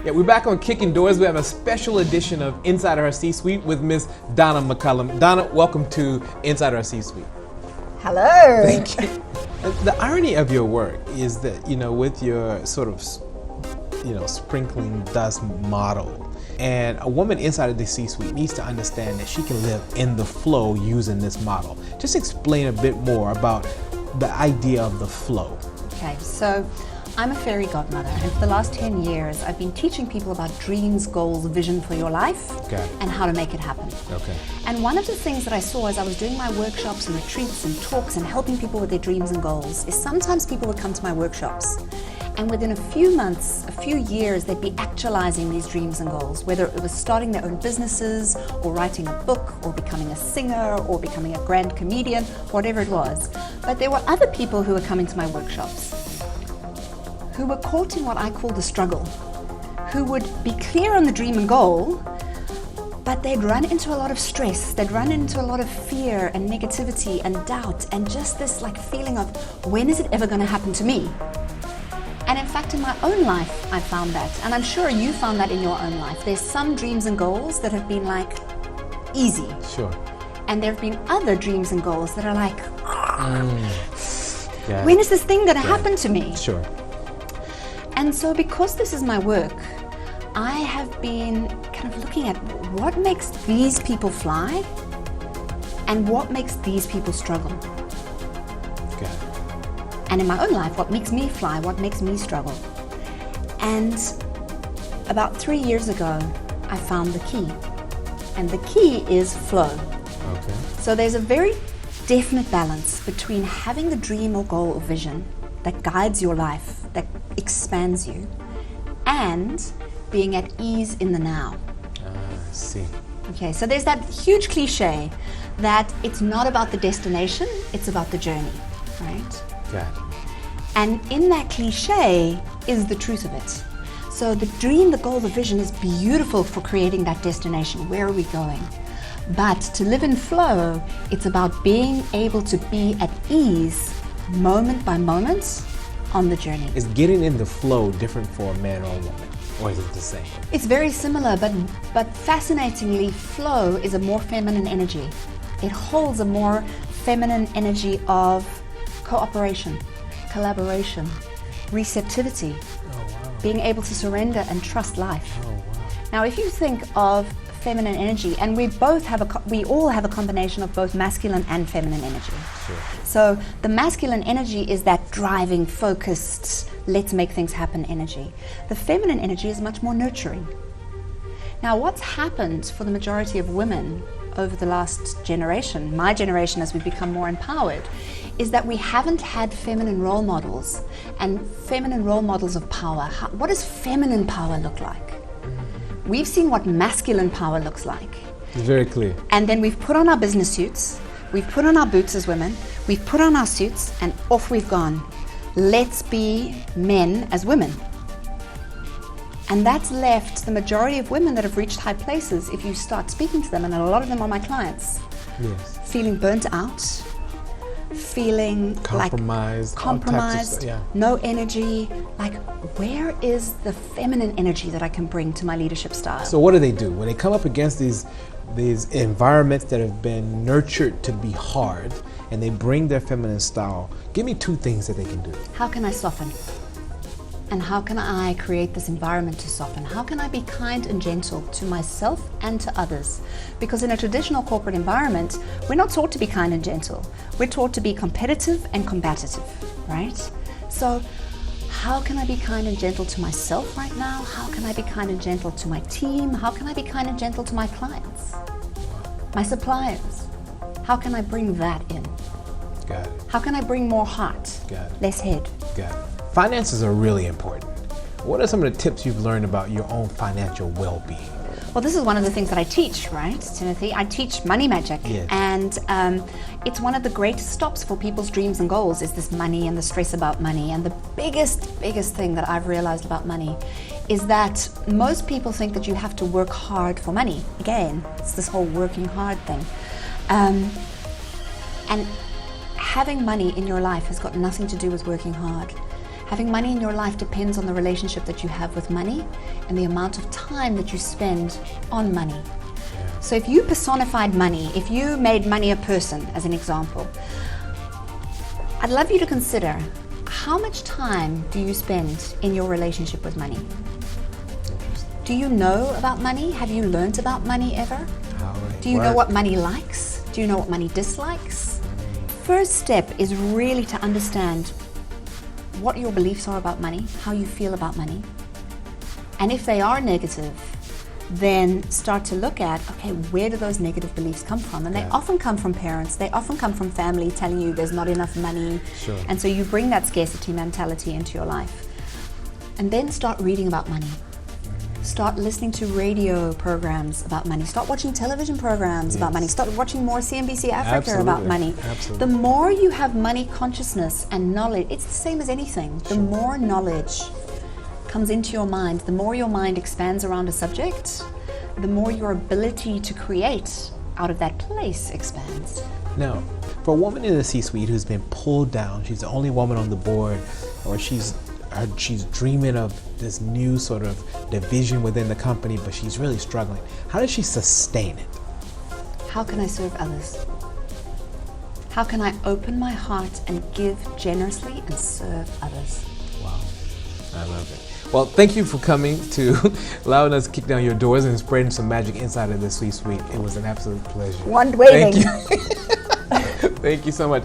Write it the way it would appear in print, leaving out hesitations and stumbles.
Yeah, we're back on Kicking Doors. We have a special edition of Inside Our C-Suite with Miss Donna McCallum. Donna, welcome to Inside Our C-Suite. Hello. Thank you. The irony of your work is that, with your sort of, sprinkling dust model, and a woman inside of the C-suite needs to understand that she can live in the flow using this model. Just explain a bit more about the idea of the flow. Okay, so I'm a fairy godmother, and for the last 10 years I've been teaching people about dreams, goals, vision for your life, and how to make it happen. Okay. And one of the things that I saw as I was doing my workshops and retreats and talks and helping people with their dreams and goals is sometimes people would come to my workshops, and within a few months, a few years, they'd be actualizing these dreams and goals, whether it was starting their own businesses or writing a book or becoming a singer or becoming a grand comedian, whatever it was. But there were other people who were coming to my workshops who were caught in what I call the struggle, who would be clear on the dream and goal, but they'd run into a lot of stress, they'd run into a lot of fear and negativity and doubt and just this feeling of, when is it ever going to happen to me? And in fact, in my own life, I found that, and I'm sure you found that in your own life. There's some dreams and goals that have been easy. Sure. And there have been other dreams and goals that are when is this thing going to happen to me? Sure. And so because this is my work, I have been kind of looking at what makes these people fly and what makes these people struggle. Okay. And in my own life, what makes me fly, what makes me struggle. And about 3 years ago, I found the key. And the key is flow. Okay. So there's a very definite balance between having the dream or goal or vision that guides your life, that expands you, and being at ease in the now. I see. Okay, so there's that huge cliche that it's not about the destination, it's about the journey, right? Got it. And in that cliche is the truth of it. So the dream, the goal, the vision is beautiful for creating that destination. Where are we going? But to live in flow, it's about being able to be at ease moment by moment on the journey. Is getting in the flow different for a man or a woman? Or is it the same? It's very similar, but fascinatingly, flow is a more feminine energy. It holds a more feminine energy of cooperation, collaboration, receptivity, being able to surrender and trust life. Oh, wow. Now, if you think of feminine energy, and we all have a combination of both masculine and feminine energy. Sure. So the masculine energy is that driving, focused, let's make things happen energy. The feminine energy is much more nurturing. Now, what's happened for the majority of women over the last generation, my generation as we've become more empowered, is that we haven't had feminine role models and feminine role models of power. What does feminine power look like? We've seen what masculine power looks like. It's very clear. And then we've put on our business suits, we've put on our boots as women, we've put on our suits, and off we've gone. Let's be men as women. And that's left the majority of women that have reached high places, if you start speaking to them, and a lot of them are my clients, Yes. feeling burnt out, feeling Compromised. no energy. Where is the feminine energy that I can bring to my leadership style? So what do they do when they come up against these environments that have been nurtured to be hard, and they bring their feminine style? Give me 2 things that they can do. How can I soften? And how can I create this environment to soften? How can I be kind and gentle to myself and to others? Because in a traditional corporate environment, we're not taught to be kind and gentle. We're taught to be competitive and combative, right? So how can I be kind and gentle to myself right now? How can I be kind and gentle to my team? How can I be kind and gentle to my clients, my suppliers? How can I bring that in? Got it. How can I bring more heart, Got it. less head? Got it. Finances are really important. What are some of the tips you've learned about your own financial well-being? Well, this is one of the things that I teach, right, Timothy? I teach money magic. Yes. And it's one of the greatest stops for people's dreams and goals is this money and the stress about money. And the biggest thing that I've realized about money is that most people think that you have to work hard for money. Again, it's this whole working hard thing. And having money in your life has got nothing to do with working hard. Having money in your life depends on the relationship that you have with money and the amount of time that you spend on money. So if you personified money, if you made money a person, as an example, I'd love you to consider, how much time do you spend in your relationship with money? Do you know about money? Have you learned about money ever? Do you know what money likes? Do you know what money dislikes? First step is really to understand what your beliefs are about money, how you feel about money. And if they are negative, then start to look at, okay, where do those negative beliefs come from? And they often come from parents, they often come from family telling you there's not enough money. Sure. And so you bring that scarcity mentality into your life. And then start reading about money. Start listening to radio programs about money. Start watching television programs about money. Start watching more CNBC Africa about money. Absolutely. The more you have money consciousness and knowledge, it's the same as anything. The more knowledge comes into your mind, the more your mind expands around a subject, the more your ability to create out of that place expands. Now, for a woman in the C-suite who's been pulled down, she's the only woman on the board, or she's dreaming of this new sort of division within the company, but she's really struggling. How does she sustain it? How can I serve others? How can I open my heart and give generously and serve others? Wow, I love it. Well, thank you for coming to allowing us to kick down your doors and spreading some magic inside of the C-suite. It was an absolute pleasure. One waiting. Thank you. Thank you so much.